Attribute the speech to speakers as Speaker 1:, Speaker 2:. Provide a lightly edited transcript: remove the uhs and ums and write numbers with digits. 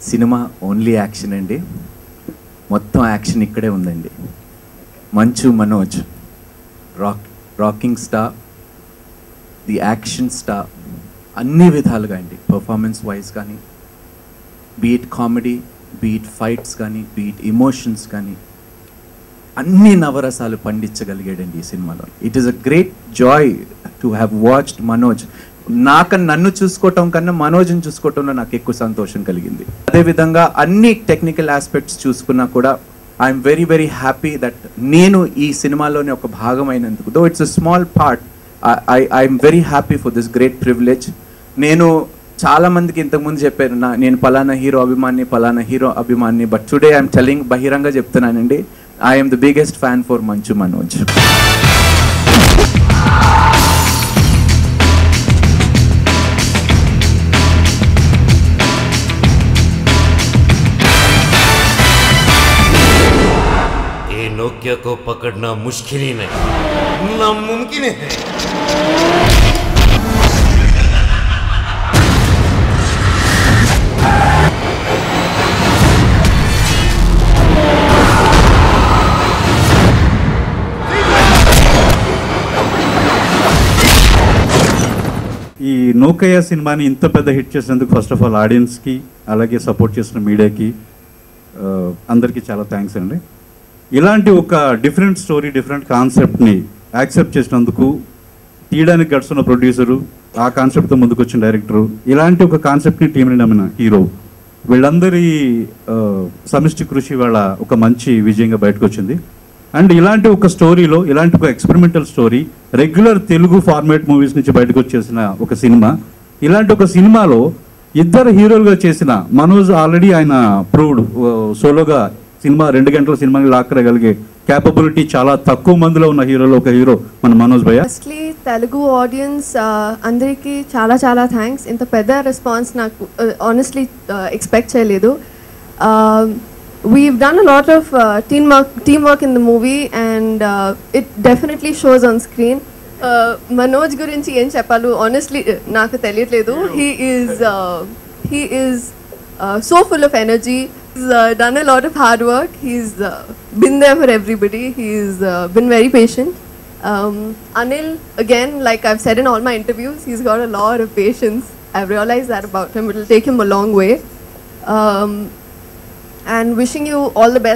Speaker 1: Cinema only action అండి. మొత్తం action ఇక్కడే ఉందండి. Manchu Manoj rocking star, the action star అన్ని విధాలుగా అండి. పర్ఫార్మెన్స్ వైజ్ కానీ, బీట్ కామెడీ, బీట్ ఫైట్స్ కానీ, బీట్ ఇమోషన్స్ కానీ అన్ని నవరసాలు పండించగలిగాడండి ఈ సినిమాలో. It is a great Joy to have watched Manoj. నన్ను చూసుకోవటం కన్నా మనోజ్ని చూసుకోవటంలో నాకు ఎక్కువ సంతోషం కలిగింది. అదేవిధంగా అన్ని టెక్నికల్ ఆస్పెక్ట్స్ చూసుకున్నా కూడా I'm very very happy that నేను ఈ సినిమాలోని ఒక భాగం అయినందుకు. Though it's a small part, I'm very happy for this great privilege. నేను చాలామందికి ఇంతకుముందు చెప్పాను, నేను పలానా హీరో అభిమాని, బట్ టుడే ఐఎమ్ టెల్లింగ్, బహిరంగ చెప్తున్నానండి, I'm the biggest fan for Manchu Manoj.
Speaker 2: Nokia को पकड़ना मुश्किल ही नहीं, नामुमकिन है.
Speaker 3: ఈ నోకియా సినిమాని ఇంత పెద్ద హిట్ చేసినందుకు ఫస్ట్ ఆఫ్ ఆల్ ఆడియన్స్కి, అలాగే సపోర్ట్ చేసిన మీడియాకి అందరికీ చాలా థ్యాంక్స్ అండి. ఇలాంటి ఒక డిఫరెంట్ స్టోరీ, డిఫరెంట్ కాన్సెప్ట్ని యాక్సెప్ట్ చేసినందుకు, తీయడానికి గడుస్తున్న ప్రొడ్యూసరు, ఆ కాన్సెప్ట్తో ముందుకు వచ్చిన డైరెక్టరు, ఇలాంటి ఒక కాన్సెప్ట్ని టీంని నమ్మిన హీరో, వీళ్ళందరి సమిష్టి కృషి వాళ్ళ ఒక మంచి విజయంగా బయటకు వచ్చింది. అండ్ ఇలాంటి ఒక స్టోరీలో, ఇలాంటి ఒక experimental story regular Telugu format movies నుంచి బయటకు వచ్చేసిన ఒక సినిమా. ఇలాంటి ఒక సినిమాలో ఇద్దరు హీరోలుగా చేసిన మనోజ్ ఆల్రెడీ ఆయన ప్రూవ్డ్ సోలోగా సినిమా 2 గంటల సినిమాని లాక్కరగలిగే క్యాపబిలిటీ చాలా తక్కువ మందిలో ఉన్న హీరోలో ఒక హీరో మన మనోజ్ భయ్య.
Speaker 4: ఫస్ట్లీ తెలుగు ఆడియన్స్ అందరికీ చాలా చాలా థ్యాంక్స్. ఇంత పెద్ద రెస్పాన్స్ నాకు ఆనెస్ట్లీ ఎక్స్పెక్ట్ చేయలేదు. We've done a lot of teamwork in the movie and it definitely shows on screen. Manoj gurinchi em cheppalu honestly naaku teliyatledu. He is so full of energy. He's done a lot of hard work. He's been there for everybody. He's been very patient. Anil, again, like I've said in all my interviews, he's got a lot of patience. I've realized that about him. It'll take him a long way. And wishing you all the best.